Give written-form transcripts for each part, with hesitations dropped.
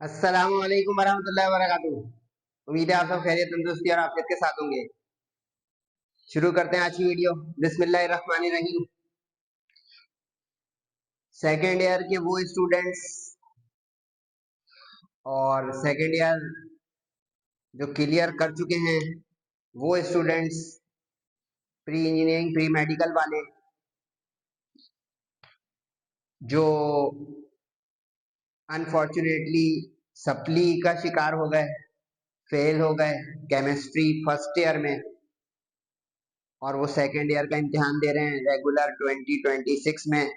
अस्सलामु अलैकुम वरहमतुल्लाहि वबरकातुहू। उम्मीद है आप सब खैरियत तंदुरुस्ती और आफियत के साथ होंगे। शुरू करते हैं आज की वीडियो। बिस्मिल्लाहिर्रहमानिर्रहीम। सेकेंड ईयर के वो स्टूडेंट्स और सेकेंड ईयर जो क्लियर कर चुके हैं वो students, pre engineering pre medical वाले जो अनफॉर्चुनेटली सप्ली का शिकार हो गए, फेल हो गए केमिस्ट्री फर्स्ट ईयर में, और वो सेकेंड ईयर का इम्तिहान दे रहे हैं रेगुलर 2026 में।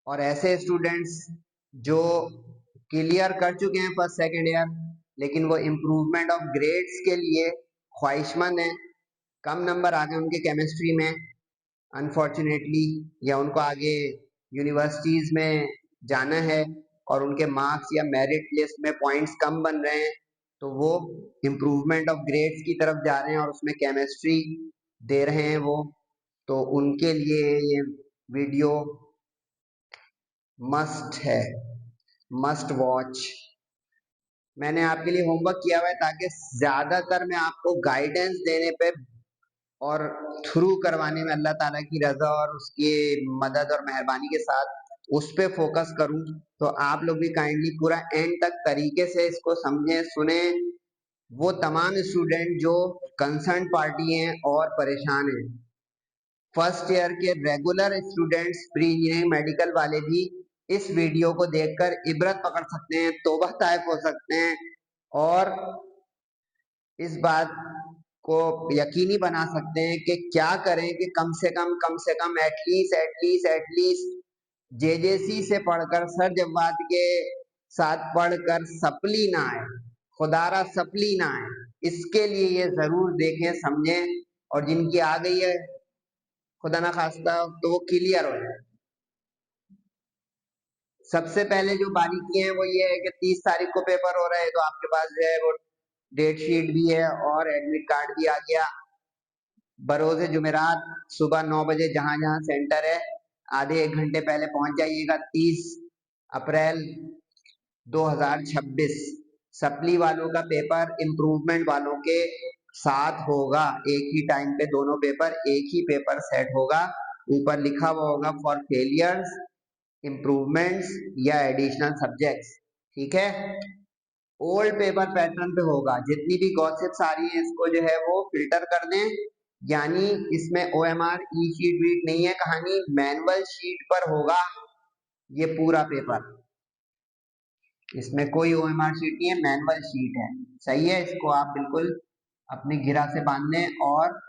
और ऐसे स्टूडेंट्स जो क्लियर कर चुके हैं फर्स्ट सेकेंड ईयर लेकिन वो इम्प्रूवमेंट ऑफ ग्रेड्स के लिए ख्वाहिशमंद हैं, कम नंबर आ गए उनके केमिस्ट्री में अनफॉर्चुनेटली, या उनको आगे यूनिवर्सिटीज़ में जाना है और उनके मार्क्स या मेरिट लिस्ट में पॉइंट्स कम बन रहे हैं, तो वो इम्प्रूवमेंट ऑफ ग्रेड्स की तरफ जा रहे हैं और उसमें केमिस्ट्री दे रहे हैं वो। तो उनके लिए ये वीडियो मस्ट है, मस्ट वॉच। मैंने आपके लिए होमवर्क किया हुआ है ताकि ज्यादातर मैं आपको गाइडेंस देने पे और थ्रू करवाने में अल्लाह ताला की रजा और उसकी मदद और मेहरबानी के साथ उस पे फोकस करूं। तो आप लोग भी काइंडली पूरा एंड तक तरीके से इसको समझें, सुने। वो तमाम स्टूडेंट जो कंसर्न पार्टी हैं और परेशान हैं, फर्स्ट ईयर के regular students pre engineering medical वाले भी इस वीडियो को देखकर इबरत पकड़ सकते हैं, तौबा ताइब हो सकते हैं और इस बात को यकीनी बना सकते हैं कि क्या करें कि कम से कम एटलीस्ट जेजेसी से पढ़कर सर जवाद के साथ पढ़कर सप्ली ना आए, खुदारा सप्ली ना आए। इसके लिए ये जरूर देखें, समझें, और जिनकी आ गई है खुदा ना खास्ता तो वो क्लियर हो जाए। सबसे पहले जो बारीकी है वो ये है कि 30 तारीख को पेपर हो रहा है, तो आपके पास जो है वो डेट शीट भी है और एडमिट कार्ड भी आ गया। बरोज़ जुमेरात सुबह 9 बजे जहां जहां सेंटर है आधे एक घंटे पहले पहुंच जाइएगा। 30 अप्रैल 2026 सप्ली वालों का पेपर इम्प्रूवमेंट वालों के साथ होगा। एक ही टाइम पे दोनों पेपर, एक ही पेपर सेट होगा। ऊपर लिखा हुआ होगा फॉर फेलियर्स, इम्प्रूवमेंट्स या एडिशनल सब्जेक्ट्स। ठीक है, ओल्ड पेपर पैटर्न पे होगा। जितनी भी गॉसिप्स आ रही है इसको जो है वो फिल्टर कर दें, यानी इसमें OMR ई शीट वीट नहीं है कहानी, मैनुअल शीट पर होगा ये पूरा पेपर। इसमें कोई OMR शीट नहीं है, मैनुअल शीट है। सही है, इसको आप बिल्कुल अपनी गिरा से बांध लें और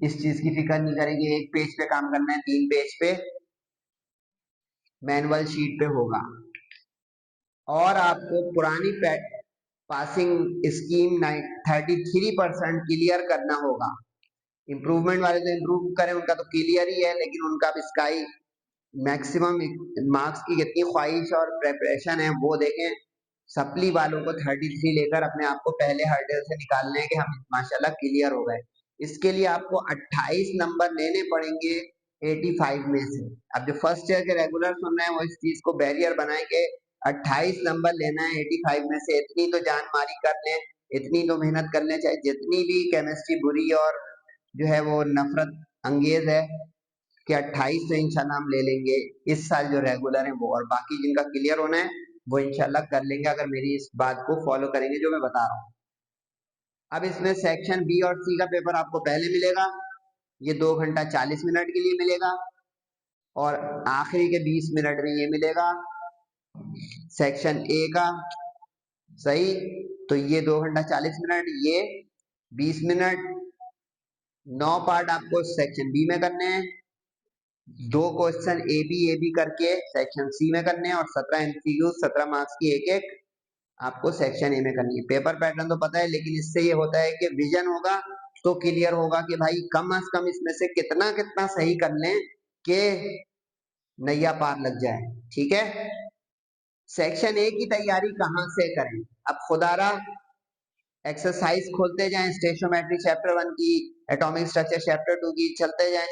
इस चीज की फिक्र नहीं करेंगे। एक पेज पे काम करना है, 3 पेज पे मैनुअल शीट पे होगा। और आपको पुरानी पासिंग स्कीम 33% क्लियर करना होगा। इम्प्रूवमेंट वाले तो इम्प्रूव करें, उनका तो क्लियर ही है, लेकिन उनका भी स्काई मैक्सिमम मार्क्स की कितनी ख्वाहिश और प्रेपरेशन है वो देखें। सप्ली वालों को 33 लेकर अपने आप को पहले हर्डल से निकालने हैं कि हम माशाल्लाह क्लियर हो गए। इसके लिए आपको 28 नंबर लेने पड़ेंगे 85 में से। अब जो फर्स्ट ईयर के रेगुलर सुन रहे हैं वो इस चीज को बैरियर बनाएंगे, 28 नंबर लेना है 85 में से। इतनी तो जान मारी कर लें, इतनी तो मेहनत कर लें, चाहे जितनी भी केमिस्ट्री बुरी और जो है वो नफरत अंगेज है, कि 28 तो इंशाल्लाह हम ले लेंगे इस साल जो रेगुलर है वो, और बाकी जिनका क्लियर होना है वो इंशाल्लाह कर लेंगे अगर मेरी इस बात को फॉलो करेंगे जो मैं बता रहा हूँ। अब इसमें सेक्शन बी और सी का पेपर आपको पहले मिलेगा, ये 2 घंटा 40 मिनट के लिए मिलेगा, और आखिरी के 20 मिनट में ये मिलेगा सेक्शन ए का। सही, तो ये 2 घंटा 40 मिनट, ये 20 मिनट। 9 पार्ट आपको सेक्शन बी में करने हैं, 2 क्वेश्चन ए बी करके सेक्शन सी में करने हैं, और 17 MCQ 17 मार्क्स की एक एक आपको सेक्शन ए में करनी है। पेपर पैटर्न तो पता है, लेकिन इससे ये होता है कि विजन होगा तो क्लियर होगा कि भाई कम से कम इसमें से कितना कितना सही कर लें कि नैया पार लग जाए। ठीक है, सेक्शन ए की तैयारी कहां से करें? अब खुदारा एक्सरसाइज खोलते जाएं, स्टेशियोमेट्री चैप्टर 1 की, एटॉमिक स्ट्रक्चर चैप्टर 2 की, चलते जाएं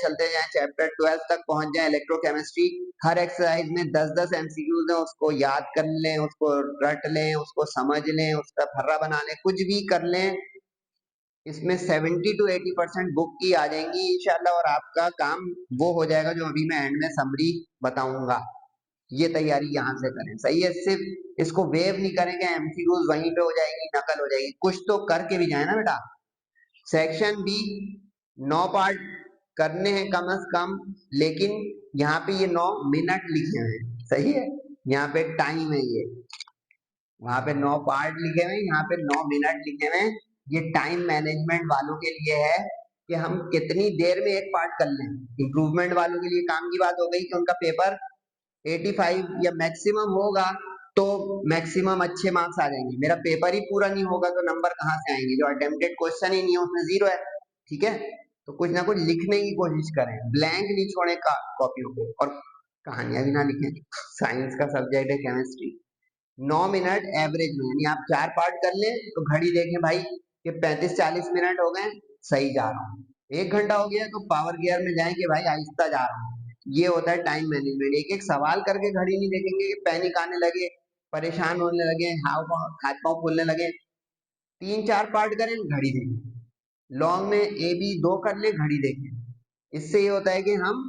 चैप्टर 12 तक पहुंच जाएं, इलेक्ट्रोकेमिस्ट्री। हर एक्सरसाइज में 10-10 एमसीक्यूज हैं, उसको याद कर लें, उसको रट लें, उसको समझ लें, उसका फर्रा बना लें, कुछ भी कर लें। इसमें 70 to 80% बुक की आ जाएंगी इंशाल्लाह, और आपका काम वो हो जाएगा जो अभी मैं एंड में समरी बताऊंगा। ये तैयारी यहाँ से करें, सही है। सिर्फ इसको वेव नहीं करेंगे, एमसीक्यूज वहीं पे हो जाएगी, नकल हो जाएगी, कुछ तो करके भी जाए ना बेटा। सेक्शन बी 9 पार्ट करने हैं कम से कम, लेकिन यहाँ पे ये 9 मिनट लिखे हुए हैं, सही है। यहाँ पे टाइम है, ये वहां पे 9 पार्ट लिखे हुए हैं, यहाँ पे 9 मिनट लिखे हुए हैं। ये टाइम मैनेजमेंट वालों के लिए है कि हम कितनी देर में एक पार्ट कर लें। इम्प्रूवमेंट वालों के लिए काम की बात हो गई कि उनका पेपर 85 या मैक्सिमम होगा तो मैक्सिमम अच्छे मार्क्स आ जाएंगे। मेरा पेपर ही पूरा नहीं होगा तो नंबर कहाँ से आएंगे, जो अटेम्प्टेड क्वेश्चन ही नहीं है उसमें 0 है। ठीक है, तो कुछ ना कुछ लिखने की कोशिश करें, ब्लैंक नहीं छोड़े कॉपियों को, और कहानियां भी ना लिखें। साइंस का सब्जेक्ट है केमिस्ट्री। 9 मिनट एवरेज में, यानी आप 4 पार्ट कर लें तो घड़ी देखें भाई कि 35-40 मिनट हो गए, सही जा रहा हूँ। 1 घंटा हो गया तो पावर गियर में जाएं कि भाई आहिस्ता जा रहा हूँ। ये होता है टाइम मैनेजमेंट। एक एक सवाल करके घड़ी नहीं देखेंगे, पैनिक आने लगे, परेशान होने लगे, हाथ पाँव फूलने लगे। 3-4 पार्ट करें, घड़ी देखें। लॉन्ग में ए बी 2 कर ले, घड़ी देखें। इससे ये होता है कि हम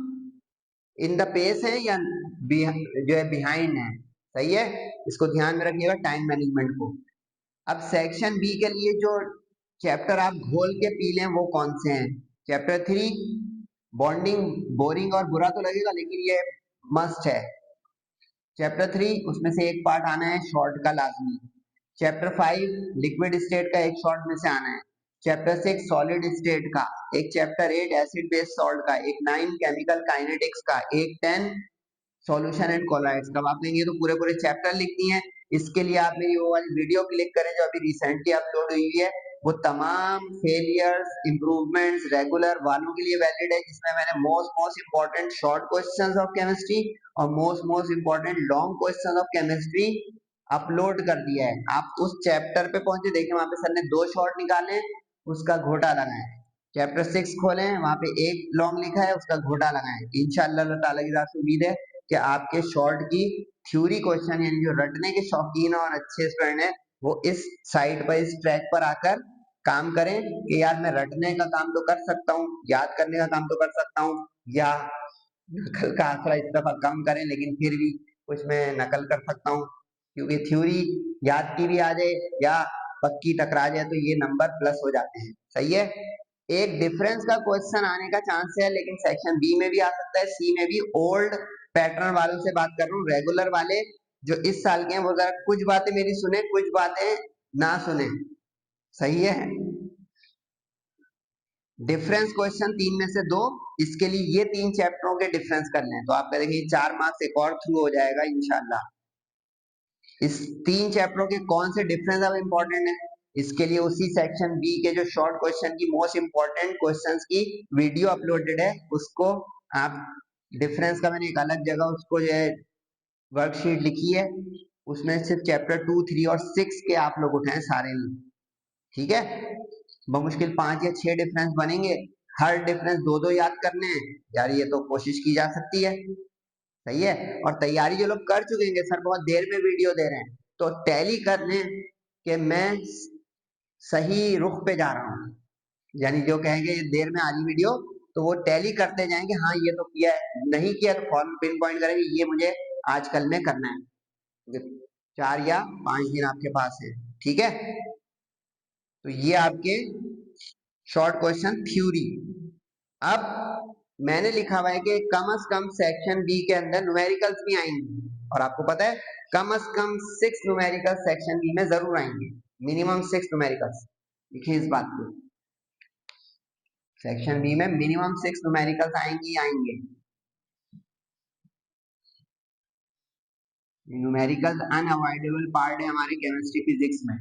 इन द पेस है या जो है बिहाइंड है, सही है। इसको ध्यान में रखिएगा टाइम मैनेजमेंट को। अब सेक्शन बी के लिए जो चैप्टर आप घोल के पी लें वो कौन से हैं? चैप्टर 3 बॉन्डिंग, बोरिंग और बुरा तो लगेगा लेकिन ये मस्ट है। चैप्टर 3 उसमें से एक पार्ट आना है शॉर्ट का लाजमी। चैप्टर 5 लिक्विड स्टेट का एक शॉर्ट में से आना है। चैप्टर 6 सॉलिड स्टेट का एक, चैप्टर 8 एसिड बेस सॉल्ट का एक, 9 केमिकल काइनेटिक्स का एक, 10 सॉल्यूशन एंड कोलॉइड्स। कब आप लेंगे तो पूरे पूरे चैप्टर लिखनी है। इसके लिए आप मेरी वो वाली वीडियो क्लिक करें जो अभी रिसेंटली अपलोड हुई है, वो तमाम फेलियर्स, इंप्रूवमेंट्स, रेगुलर वालों के लिए वैलिड है, जिसमें मैंने most important short questions of chemistry और most important long questions of chemistry upload कर दिया है। आप उस चैप्टर पे पहुंचे, देखिए वहां पे सर ने 2 शॉर्ट निकाले, उसका घोटा लगाए। चैप्टर 6 खोले, वहां पे एक लॉन्ग लिखा है, उसका घोटा लगाए। इंशाअल्लाह अल्लाह ताला की तरफ से उम्मीद है कि आपके शॉर्ट की थ्योरी क्वेश्चन, यानी जो रटने के शौकीन और अच्छे स्टूडेंट हैं, वो इस साइट पर, इस ट्रैक पर आकर काम करें कि यार मैं रटने का काम तो कर सकता हूँ, याद करने का काम तो कर सकता हूँ, या नकल का आसरा इस दफा कम करें लेकिन फिर भी कुछ मैं नकल कर सकता हूँ। क्योंकि थ्योरी याद की भी आ जाए या पक्की टकरा जाए तो ये नंबर प्लस हो जाते हैं, सही है। एक डिफरेंस का क्वेश्चन आने का चांस है, लेकिन सेक्शन बी में भी आ सकता है, सी में भी। ओल्ड पैटर्न वालों से बात कर रहा हूँ, रेगुलर वाले जो इस साल के हैं वो जरा कुछ बातें मेरी सुने, कुछ बातें ना सुने, सही है। डिफरेंस क्वेश्चन 3 में से 2, इसके लिए ये 3 चैप्टरों के डिफरेंस कर लें तो आपका देखिए 4 मार्क्स एक और थ्रू हो जाएगा इंशाल्लाह। इस 3 चैप्टरों के कौन से डिफरेंस अब इंपॉर्टेंट है, इसके लिए उसी सेक्शन बी के जो शॉर्ट क्वेश्चन की मोस्ट इंपॉर्टेंट क्वेश्चंस की वीडियो अपलोडेड है, उसको आप डिफरेंस का मैंने एक अलग जगह उसको जो है वर्कशीट लिखी है, उसमें सिर्फ चैप्टर 2, 3 और 6 के आप लोग उठाएं सारे, ठीक है। बमुश्किल 5 या 6 डिफरेंस बनेंगे, हर डिफरेंस 2-2 याद करने हैं यार, ये तो कोशिश की जा सकती है, सही है। और तैयारी जो लोग कर चुके हैं, सर बहुत देर में वीडियो दे रहे हैं, तो टैली कर लें कि मैं सही रुख पे जा रहा हूँ, यानी जो कहेंगे ये देर में आ रही वीडियो तो वो टैली करते जाएंगे, हाँ ये तो किया है, नहीं किया तो फॉर्म पिन पॉइंट करेंगे ये मुझे आज कल में करना है। 4 या 5 दिन आपके पास है, ठीक है। तो ये आपके शॉर्ट क्वेश्चन थ्योरी। अब मैंने लिखा हुआ है कि कम से कम सेक्शन बी के अंदर न्यूमेरिकल्स भी आएंगे, और आपको पता है कम से कम 6 न्यूमेरिकल सेक्शन बी में जरूर आएंगे, मिनिमम 6 न्यूमेरिकल्स। देखिए इस बात को, सेक्शन बी में मिनिमम 6 न्यूमेरिकल्स आएंगी आएंगे। न्यूमेरिकल्स अनअवॉइडेबल पार्ट है हमारे केमिस्ट्री फिजिक्स में।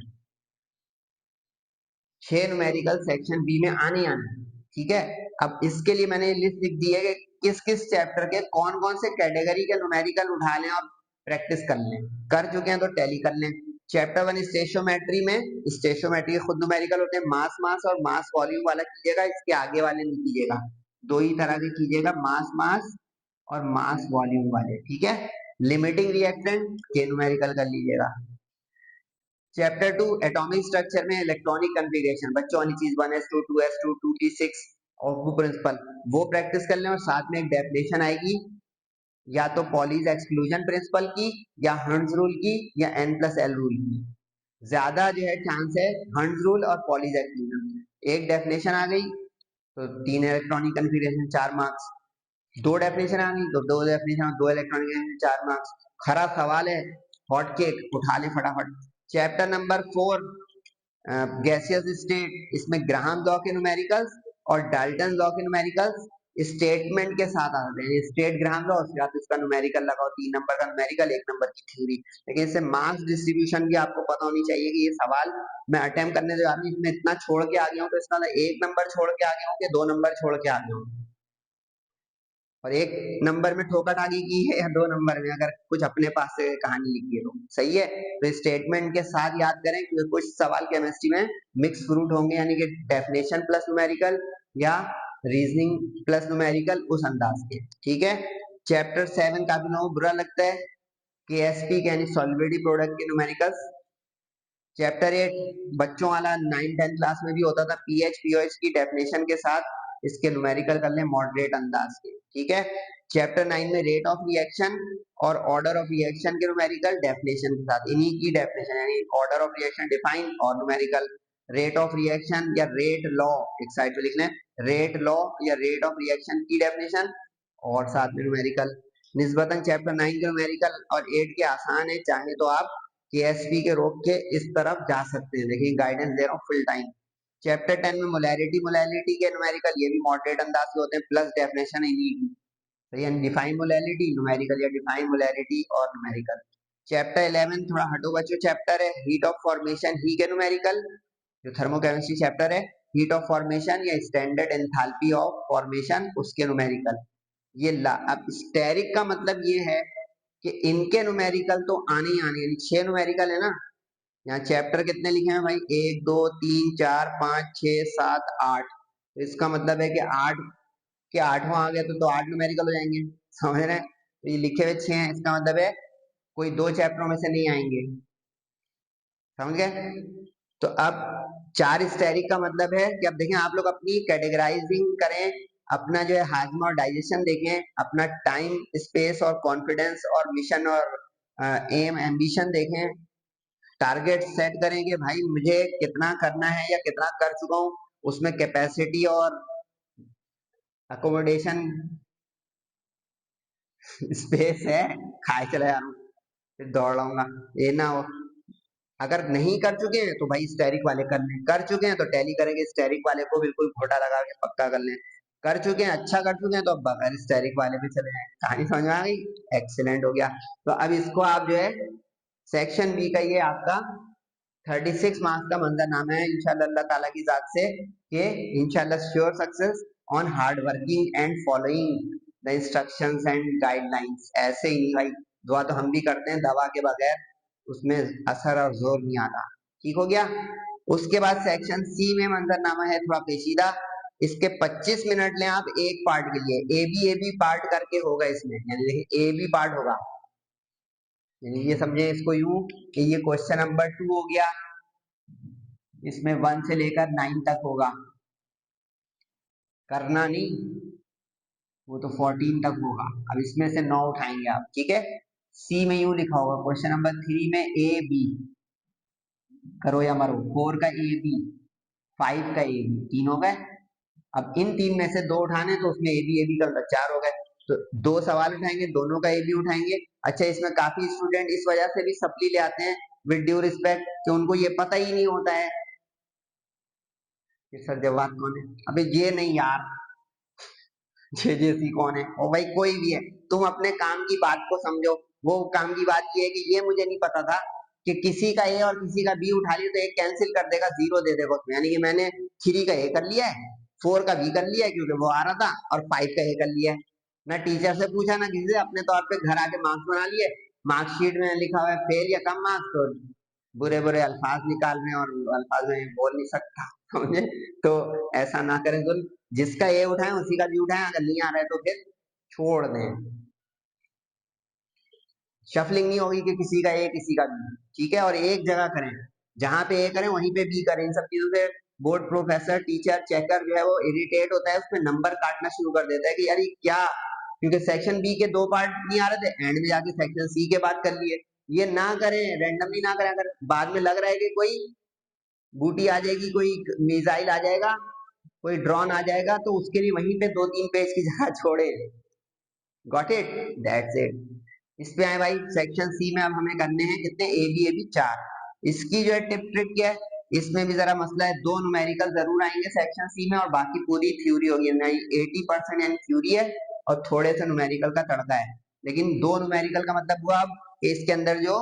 6 न्यूमेरिकल सेक्शन बी में आने आने, ठीक है। अब इसके लिए मैंने लिस्ट लिख दी है कि किस किस चैप्टर के कौन कौन से कैटेगरी के न्यूमेरिकल उठा लें और प्रैक्टिस कर लें। कर चुके हैं तो टैली कर लें, चैप्टर 1 स्टेशोमेट्री में, स्टेशोमेट्री के खुद न्यूमेरिकल होते हैं, मास मास और मास वॉल्यूम वाला कीजिएगा, इसके आगे वाले नहीं कीजिएगा, दो ही तरह के कीजिएगा, मास मास और मास वॉल्यूम वाले, ठीक है। लिमिटिंग रिएक्टेंट के न्यूमेरिकल कर लीजिएगा। चैप्टर 2 एटॉमिक स्ट्रक्चर में इलेक्ट्रॉनिक कन्फिगरेशन, बच्चों वाली चीज 1s2 2s2 2p6 और वो प्रिंसिपल, वो प्रैक्टिस कर लें, और साथ में एक डेफिनेशन आएगी या तो पॉलीज एक्सक्लूजन प्रिंसिपल की, या हर्ट्ज रूल की, या n+l रूल की। ज्यादा जो है चांस है हर्ट्ज रूल और पॉलीज एक्सक्लूजन। एक डेफिनेशन आ गई तो 3 इलेक्ट्रॉनिक कन्फिगरेशन 4 मार्क्स, दो डेफिनेशन आ गई तो 2 डेफिनेशन 2 इलेक्ट्रॉनिक 4 मार्क्स। खरा सवाल है, हॉट केक, उठा लें फटाफट। चैप्टर नंबर 4 गैसियस स्टेट, इसमें ग्राहम लॉ के न्यूमेरिकल्स और डाल्टन लॉ के न्यूमेरिकल्स स्टेटमेंट के साथ आते हैं। स्टेट ग्राहम लॉ, उसके बाद इसका न्यूमेरिकल लगाओ, 3 नंबर का न्यूमेरिकल, 1 नंबर की थ्योरी। लेकिन इससे मार्क्स डिस्ट्रीब्यूशन भी आपको पता होनी चाहिए कि ये सवाल मैं अटेम्प्ट करने जा रहा हूँ, इसमें इतना छोड़ के आ गया हूँ तो इसका 1 नंबर छोड़ के आ गया हूँ कि 2 नंबर छोड़ के आ गया हूँ, और 1 नंबर में ठोकर आगे की है या 2 नंबर में, अगर कुछ अपने पास से कहानी लिखी है तो सही है। तो स्टेटमेंट के साथ याद करें कि कुछ सवाल केमिस्ट्री में मिक्स फ्रूट होंगे, यानी कि डेफिनेशन प्लस न्यूमेरिकल या रीजनिंग प्लस न्यूमेरिकल, उस अंदाज के, ठीक है। चैप्टर 7 काफी लोगों को बुरा लगता है, KSP यानी सॉल्वेटिव प्रोडक्ट के न्यूमेरिकल्स। चैप्टर 8 बच्चों वाला 9-10 क्लास में भी होता था, पीएच पीओएच की डेफिनेशन के साथ इसके न्यूमेरिकल कर लें मॉडरेट अंदाज के, ठीक है। चैप्टर 9 में रेट ऑफ रिएक्शन और ऑर्डर ऑफ रिएक्शन के न्यूमेरिकल डेफिनेशन के साथ, इन्हीं की डेफिनेशन यानी ऑर्डर ऑफ रिएक्शन डिफाइन और न्यूमेरिकल, रेट ऑफ रिएक्शन या रेट लॉ, एक साइड पे लिख लें, रेट लॉ या रेट ऑफ रिएक्शन की डेफिनेशन और साथ में न्यूमेरिकल। निस्बतन चैप्टर 9 के न्यूमेरिकल और 8 के आसान है, चाहे तो आप KSP के रोक के इस तरफ जा सकते हैं, देखिए गाइडेंस दे रहा हूँ फुल टाइम। चैप्टर 10 में मोलैरिटी, मोलैरिटी के न्यूमेरिकल, ये भी मॉडरेट अंदाज के होते हैं, प्लस डेफिनेशन इन्हीं की, तो यानी डिफाइन मोलैरिटी न्यूमेरिकल या डिफाइन मोलैरिटी और न्यूमेरिकल। चैप्टर 11 थोड़ा हटो बच्चों चैप्टर है, हीट ऑफ फॉर्मेशन ही के न्यूमेरिकल, जो थर्मोकेमिस्ट्री चैप्टर है, हीट ऑफ फॉर्मेशन या स्टैंडर्ड एंथैल्पी ऑफ फॉर्मेशन, उसके न्यूमेरिकल। ये अब स्टेरिक का मतलब ये है कि इनके न्यूमेरिकल तो आने ही आने, यानी 6 न्यूमेरिकल है ना, यहाँ चैप्टर कितने लिखे हैं भाई, 1 2 3 4 5 6 7 8, तो इसका मतलब है कि 8 के 8वां आ गया तो 8 न्यूमेरिकल हो जाएंगे, समझ रहे हैं। तो ये लिखे हुए 6 हैं, इसका मतलब है कोई 2 चैप्टरों में से नहीं आएंगे, समझ गए। तो अब 4 स्टेरिक का मतलब है कि अब देखें आप लोग अपनी कैटेगराइजिंग करें, अपना जो है हाजमा और डाइजेशन देखें, अपना टाइम स्पेस और कॉन्फिडेंस और मिशन और एम एम्बिशन देखें, टारगेट सेट करें कि भाई मुझे कितना करना है या कितना कर चुका हूँ, उसमें कैपेसिटी और अकोमोडेशन स्पेस है, खाए चला जा रहा हूँ फिर दौड़ लाऊंगा, ये ना हो। अगर नहीं कर चुके हैं तो भाई स्टेरिक वाले कर लें, कर चुके हैं तो टैली करेंगे स्टेरिक वाले को, बिल्कुल घोटा लगा के पक्का कर लें, कर चुके हैं अच्छा कर चुके हैं तो अब बगैर स्टेरिक वाले पे चले जाएं। कहानी समझ में आ गई, एक्सीलेंट हो गया। तो अब इसको आप जो है सेक्शन बी का ये आपका 36 मार्क्स का मंजरनामा है इंशाल्लाह अल्लाह ताला की जात से, कि इंशाल्लाह sure success on hard working and following the instructions and guidelines. ऐसे ही नहीं भाई, दुआ तो हम भी करते हैं, दवा के बगैर उसमें असर और जोर नहीं आता, ठीक हो गया। उसके बाद सेक्शन सी में मंजरनामा है थोड़ा पेचीदा, इसके 25 मिनट लें आप एक पार्ट के लिए, ए बी पार्ट करके होगा इसमें, यानी देखिए ए बी पार्ट होगा, यानी ये समझे इसको यूं कि ये क्वेश्चन नंबर 2 हो गया, इसमें 1 से लेकर 9 तक होगा, करना नहीं, वो तो 14 तक होगा। अब इसमें से 9 उठाएंगे आप, ठीक है। सी में यूं लिखा होगा क्वेश्चन नंबर 3 में ए बी, करो या मरो, 4 का ए बी, 5 का ए बी, 3 हो गए। अब इन 3 में से 2 उठाने तो उसमें ए बी कर 4 हो गए, तो 2 सवाल उठाएंगे, दोनों का ए बी उठाएंगे। अच्छा, इसमें काफी स्टूडेंट इस वजह से भी सप्ली ले आते हैं विद ड्यू रिस्पेक्ट कि उनको ये पता ही नहीं होता है कि सर जवाब कौन है। अबे ये नहीं यार, जेजेसी कौन है, और भाई कोई भी है, तुम अपने काम की बात को समझो। वो काम की बात ये है कि ये मुझे नहीं पता था कि किसी का ए और किसी का बी उठा लिया तो एक कैंसिल कर देगा, 0 दे देगा उसमें, यानी कि मैंने 3 का ए कर लिया है, 4 का बी कर लिया है क्योंकि वो आ रहा था, और 5 का ए कर लिया है। ना टीचर से पूछा ना किसी से, अपने तौर पे घर आके मार्क्स बना लिए, मार्कशीट में लिखा हुआ है फेल या कम मार्क्स, तो बुरे बुरे अल्फाज निकाल रहे हैं और अल्फाज में बोल नहीं सकता समझे। तो ऐसा ना करें, तो जिसका ए उठाएं उसी का बी उठाएं, अगर नहीं आ रहा है तो फिर छोड़ दें। शफलिंग नहीं होगी कि किसी का ए किसी का बी, ठीक है। और एक जगह करें, जहां पे ए करें वहीं पे बी करें। इन सब चीजों से बोर्ड प्रोफेसर टीचर चेकर जो है वो इरिटेट होता है, उसमें नंबर काटना शुरू कर देता है कि यार ये क्या, क्योंकि सेक्शन बी के 2 पार्ट नहीं आ रहे थे, एंड में जाके सेक्शन सी के बात कर लिए। ये ना करें, रैंडमली ना करें। अगर बाद में लग रहा है कि कोई बूटी आ जाएगी, कोई मिसाइल आ जाएगा, कोई ड्रोन आ जाएगा, तो उसके लिए वहीं पे 2-3 पेज की जगह छोड़े। Got it, that's it. इस पे आए भाई, सेक्शन सी में अब हमें करने हैं कितने, ए बी 4। इसकी जो है टिप ट्रिक क्या है, इसमें भी जरा मसला है, 2 न्यूमेरिकल जरूर आएंगे सेक्शन सी में और बाकी पूरी थ्योरी होगी। 80% यानी थ्योरी है और थोड़े से न्यूमेरिकल का तड़का है। लेकिन 2 न्यूमेरिकल का मतलब हुआ अब इसके अंदर जो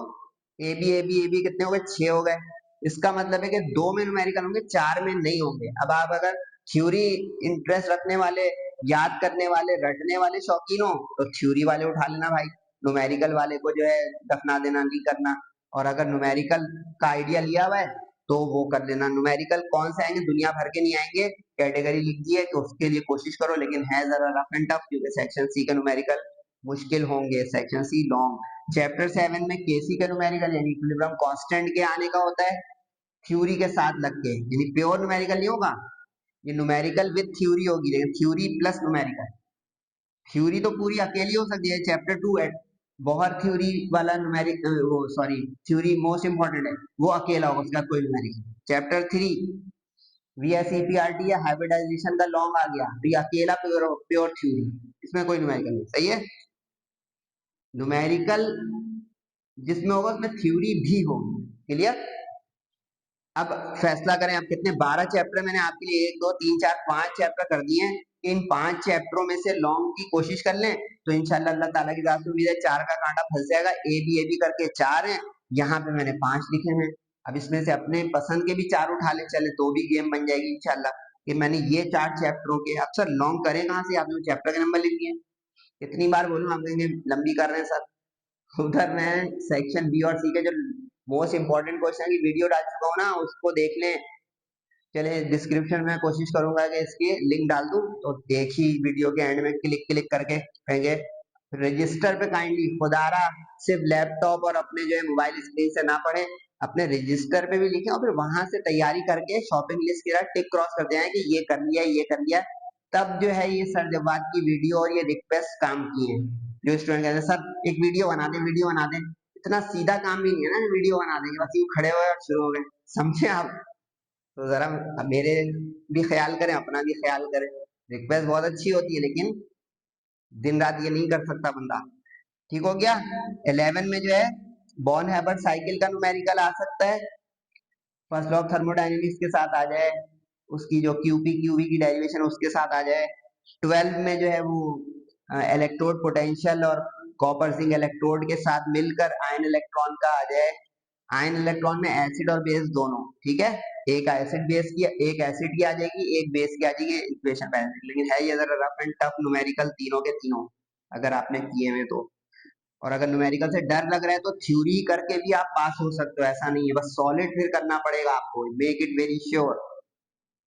ए बी कितने हो गए, 6 हो गए। इसका मतलब है कि 2 में न्यूमेरिकल होंगे, 4 में नहीं होंगे। अब आप अगर थ्योरी इंटरेस्ट रखने वाले, याद करने वाले, रटने वाले शौकीन हो तो थ्योरी वाले उठा लेना भाई, न्यूमेरिकल वाले को जो है दफना देना, नहीं करना। और अगर न्यूमेरिकल का आइडिया लिया हुआ है तो वो कर लेना। न्यूमेरिकल कौन से आएंगे, दुनिया भर के नहीं आएंगे, कैटेगरी लिख दिए तो उसके लिए कोशिश करो, लेकिन है जरा रफ एंड टफ, क्योंकि सेक्शन सी के न्यूमेरिकल मुश्किल होंगे। Section C long. चैप्टर 7 में केसी के न्यूमेरिकल यानी इक्विलिब्रियम कांस्टेंट के आने का होता है, थ्योरी के साथ लग के, यानी प्योर न्यूमेरिकल नहीं होगा, ये न्यूमेरिकल विद थ्योरी होगी, लेकिन थ्योरी प्लस न्यूमेरिकल। थ्योरी तो पूरी अकेली हो सकती है, चैप्टर 2 बहुत थ्योरी वाला न्यूमेरिक, वो सॉरी, थ्योरी मोस्ट इंपॉर्टेंट है, वो अकेला होगा, उसका कोई न्यूमेरिकल। चैप्टर 3 वीएसईपीआरटी या हाइब्रिडाइजेशन का लॉन्ग आ गया, तो ये अकेला प्योर प्योर थ्योरी, इसमें कोई न्यूमेरिकल नहीं। सही है, न्यूमेरिकल जिसमें होगा उसमें थ्योरी भी होगी। क्लियर। अब फैसला करें, अब कितने, 12 चैप्टर मैंने आपके लिए 1 2 3 4 5 चैप्टर कर दिए हैं। इन 5 चैप्टरों में से लॉन्ग की कोशिश कर लें तो इंशाल्लाह अल्लाह ताला की जात से उम्मीद है 4 का कांटा फंस जाएगा। ए बी करके 4 हैं, यहाँ पे मैंने 5 लिखे हैं। अब इसमें से अपने पसंद के भी 4 उठा ले चले तो भी गेम बन जाएगी इंशाल्लाह, कि मैंने ये 4 चैप्टरों के। अब सर लॉन्ग करें कहाँ से, आपने चैप्टर के नंबर लिख दिए, कितनी बार बोलूं, आप कहेंगे लंबी कर रहे हैं सर। उधर मैं सेक्शन बी और सी के जो मोस्ट इंपॉर्टेंट क्वेश्चन की वीडियो डाल चुका हूँ ना, उसको देख लें। चले डिस्क्रिप्शन में कोशिश करूंगा कि इसकी लिंक डाल दूं, तो एक ही वीडियो के एंड में क्लिक क्लिक करके कहेंगे रजिस्टर पे काइंडली खुदारा सिर्फ लैपटॉप और अपने जो है मोबाइल स्क्रीन से ना पढ़े, अपने रजिस्टर पे भी लिखें और फिर वहां से तैयारी करके शॉपिंग लिस्ट की तरह टिक क्रॉस करते हैं कि ये कर लिया ये कर लिया। तब जो है ये सर जवाब की वीडियो और ये रिक्वेस्ट काम की है। जो स्टूडेंट कहते हैं सर एक वीडियो बना दें, इतना सीधा काम भी नहीं है ना, वीडियो बना देंगे बस यूं खड़े हुए और शुरू हो गए, समझे आप। तो जरा मेरे भी ख्याल करें, अपना भी ख्याल करें। रिक्वेस्ट बहुत अच्छी होती है लेकिन दिन रात ये नहीं कर सकता बंदा। ठीक हो गया। 11 में जो है बॉर्न हैबर्ट साइकिल का न्यूमेरिकल आ सकता है, फर्स्ट लॉ ऑफ थर्मोडायनेमिक्स के साथ आ जाए, उसकी जो क्यूबी की डेरिवेशन उसके साथ आ जाए। 12 में जो है वो इलेक्ट्रोड पोटेंशियल और कॉपर जिंक इलेक्ट्रोड के साथ मिलकर आयन इलेक्ट्रॉन का आ जाए। आयन इलेक्ट्रॉन में एसिड और बेस दोनों, ठीक है। एक एसिड बेस की, एक एसिड की आ जाएगी, एक बेस की आ जाएगी इक्वेशन पैलेट। लेकिन है ये जरा रफ एंड टफ न्यूमेरिकल तीनों के तीनों, अगर आपने किए हुए तो। और अगर न्यूमेरिकल से डर लग रहा है तो थ्योरी करके भी आप पास हो सकते हो, ऐसा नहीं है, बस सॉलिड फिर करना पड़ेगा आपको, मेक इट वेरी श्योर।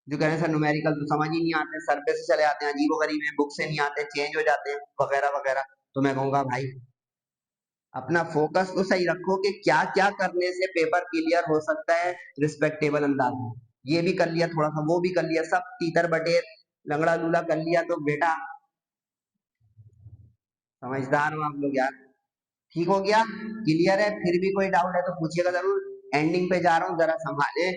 जो कह रहे हैं सर न्यूमेरिकल तो समझ ही नहीं आते, सर पे से चले आते हैं, अजीबो गरीब है, बुक से नहीं आते, चेंज हो जाते हैं वगैरह वगैरह, तो मैं कहूंगा भाई अपना फोकस तो सही रखो कि क्या क्या करने से पेपर क्लियर हो सकता है रिस्पेक्टेबल अंदाज में। ये भी कर लिया थोड़ा सा, वो भी कर लिया, सब तीतर बटेर लंगड़ा लूला कर लिया तो बेटा समझदार हो आप लोग यार। ठीक हो गया, क्लियर है। फिर भी कोई डाउट है तो पूछिएगा जरूर। एंडिंग पे जा रहा हूँ, जरा संभाले।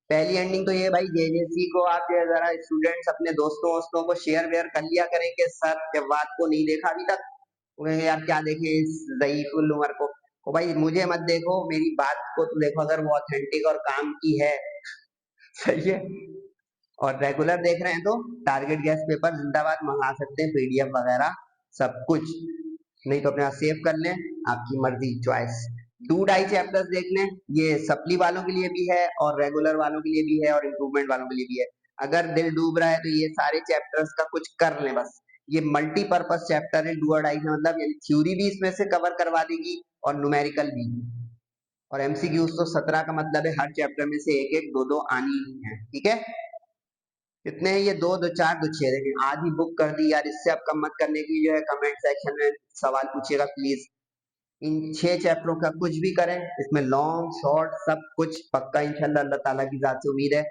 पहली एंडिंग तो ये भाई जेजेसी को आप जो है जरा स्टूडेंट्स अपने दोस्तों वोस्तों को शेयर वेयर कर लिया करें कि सर जब बात को नहीं देखा अभी तक, वो कहेंगे यार क्या देखे इस ज़ईफुल उमर को। ओ भाई मुझे मत देखो, मेरी बात को तो देखो, अगर वो ऑथेंटिक और काम की है। सही है। और रेगुलर देख रहे हैं तो टारगेट गैस पेपर जिंदाबाद मंगा सकते हैं, पीडीएफ वगैरह सब कुछ। नहीं तो अपने आप सेव कर लें, आपकी मर्जी चॉइस। 2 ढाई चैप्टर्स देख लें, ये सप्ली वालों के लिए भी है और रेगुलर वालों के लिए भी है और इम्प्रूवमेंट वालों के लिए भी है। अगर दिल डूब रहा है तो ये सारे चैप्टर्स का कुछ कर लें बस। ये मल्टीपर्पज चैप्टर है, 2 और ढाई का मतलब, यानी थ्योरी भी इसमें से कवर करवा देगी और न्यूमेरिकल भी। और एमसीक्यूज तो 17 का मतलब है हर चैप्टर में से एक एक दो दो आनी ही है। ठीक है, कितने हैं ये? 2 2 4 2 6। लेकिन आधी बुक कर दी यार, इससे अब कम मत करने की जो है कमेंट सेक्शन में सवाल पूछिएगा प्लीज। इन 6 चैप्टरों का कुछ भी करें, इसमें लॉन्ग शॉर्ट सब कुछ पक्का इंशाल्लाह अल्लाह ताला की जात से उम्मीद है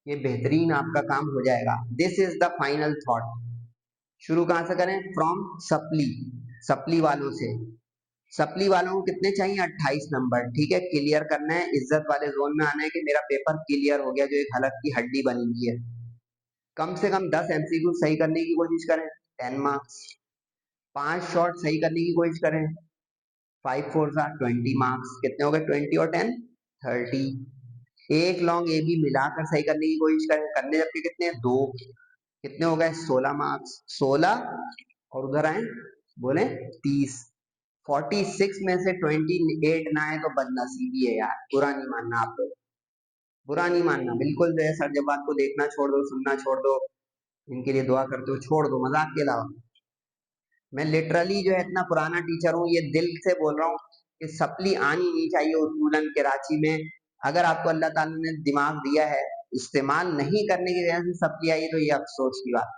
ये बेहतरीन आपका काम हो जाएगा। This is the final thought. शुरू कहां से करें? From supply. सप्ली वालों से। सप्ली वालों को कितने चाहिए? 28 नंबर। ठीक है, क्लियर करना है, इज्जत वाले जोन में आना है कि मेरा पेपर क्लियर हो गया जो एक हलक की हड्डी बनी हुई है। कम से कम 10 एमसीक्यू सही करने की कोशिश करें, 10 मार्क्स। 5 शॉर्ट सही करने की कोशिश करें, 5 4 20 मार्क्स। कितने हो गए? 20 और 10 30। एक लॉन्ग ए बी मिलाकर सही करने की कोशिश करें, करने जबकि कितने? 2। कितने हो गए? 16 मार्क्स। 16 और उधर आए बोले 30। 46 में से 28 ना आए तो बदनसीबी है यार, बुरा नहीं मानना आप लोग, बुरा नहीं मानना बिल्कुल। जो है सर जब बात को देखना छोड़ दो, सुनना छोड़ दो, इनके लिए दुआ करते हो छोड़ दो, मजाक के अलावा। मैं लिटरली जो है इतना पुराना टीचर हूँ, ये दिल से बोल रहा हूँ कि सप्ली आनी नहीं चाहिए उसूलन कराची में। अगर आपको अल्लाह ताला ने दिमाग दिया है, इस्तेमाल नहीं करने की वजह से सप्ली आई, तो ये अफसोस की बात,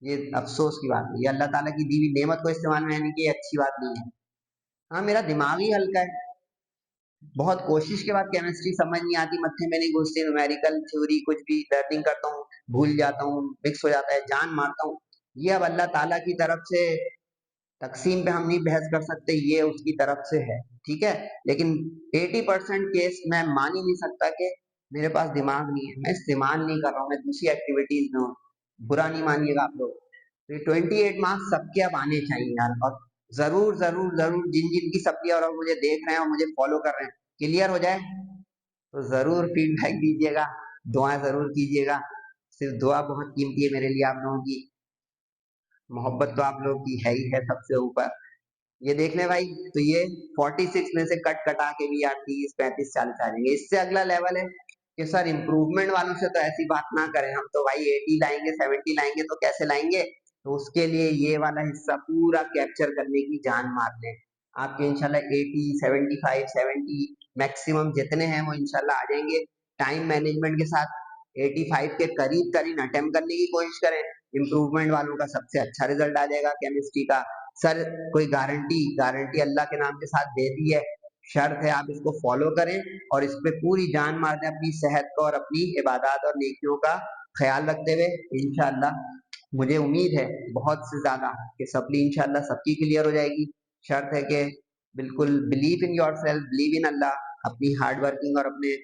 ये अफसोस की बात है। ये अल्लाह ताला की दी हुई नेमत को इस्तेमाल में आने की अच्छी बात नहीं है। हाँ, मेरा दिमाग ही हल्का है, बहुत कोशिश के बाद केमिस्ट्री समझ नहीं आती, मत्थे में नहीं घुसती, न्यूमेरिकल थ्योरी कुछ भी लर्निंग करता हूँ भूल जाता हूँ, मिक्स हो जाता है, जान मारता हूँ। ये अब अल्लाह ताला की तरफ से तकसीम पे हम नहीं बहस कर सकते, ये उसकी तरफ से है। ठीक है, लेकिन 80% केस मैं मान ही नहीं सकता कि मेरे पास दिमाग नहीं है, मैं इस्तेमाल नहीं कर रहा हूँ, मैं दूसरी एक्टिविटीज में हूँ। बुरा नहीं मानिएगा आप लोग। तो ये 28 मार्क्स सबके अब आने चाहिए यार। और जरूर जरूर जरूर जिन जिन की सप्ली और मुझे देख रहे हैं और मुझे फॉलो कर रहे हैं, क्लियर हो जाए तो जरूर फीडबैक दीजिएगा, दुआएं जरूर कीजिएगा। सिर्फ दुआ बहुत कीमती है मेरे लिए, आप लोगों की मोहब्बत तो आप लोगों की है ही है सबसे ऊपर। ये देख ले भाई, तो ये 46 में से कट कटा के भी यार 30 35 40 आ जाएंगे। इससे अगला लेवल है कि सर इम्प्रूवमेंट वालों से तो ऐसी बात ना करें, हम तो भाई 80 लाएंगे 70 लाएंगे, तो कैसे लाएंगे? तो उसके लिए ये वाला हिस्सा पूरा कैप्चर करने की जान मार लें। आपके इंशाल्लाह 80 75 70 मैक्सिमम जितने हैं वो इंशाल्लाह आ जाएंगे। टाइम मैनेजमेंट के साथ 85 के करीब करीब अटेम्प्ट करने की कोशिश करें। इम्प्रूवमेंट वालों का सबसे अच्छा रिजल्ट आ जाएगा केमिस्ट्री का। सर कोई गारंटी गारंटी अल्लाह के नाम के साथ दे दी है, शर्त है आप इसको फॉलो करें और इस पे पूरी जान मार दें, अपनी सेहत का और अपनी इबादत और नेकियों का ख्याल रखते हुए। इंशाल्लाह मुझे उम्मीद है बहुत से ज्यादा कि सप्ली इंशाल्लाह सबकी क्लियर हो जाएगी। शर्त है कि बिल्कुल believe in your self, believe in Allah, अपनी हार्ड वर्किंग और अपने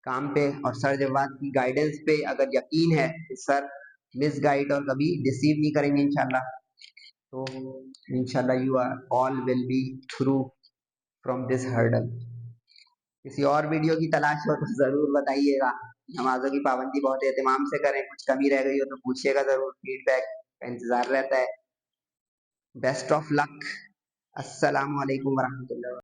काम पे और सर जवाब की गाइडेंस पे अगर यकीन है कि सर मिस गाइड और कभी डिसीव नहीं करेंगे इंशाल्लाह, तो इंशाल्लाह you are all will be through from this hurdle. किसी और वीडियो की तलाश हो तो जरूर बताइएगा। नमाजों की पाबंदी बहुत एहतमाम से करें, कुछ कमी रह गई हो तो पूछिएगा जरूर, फीडबैक का इंतजार रहता है। Best of luck. अस्सलाम वालेकुम वरहमतुल्लाह।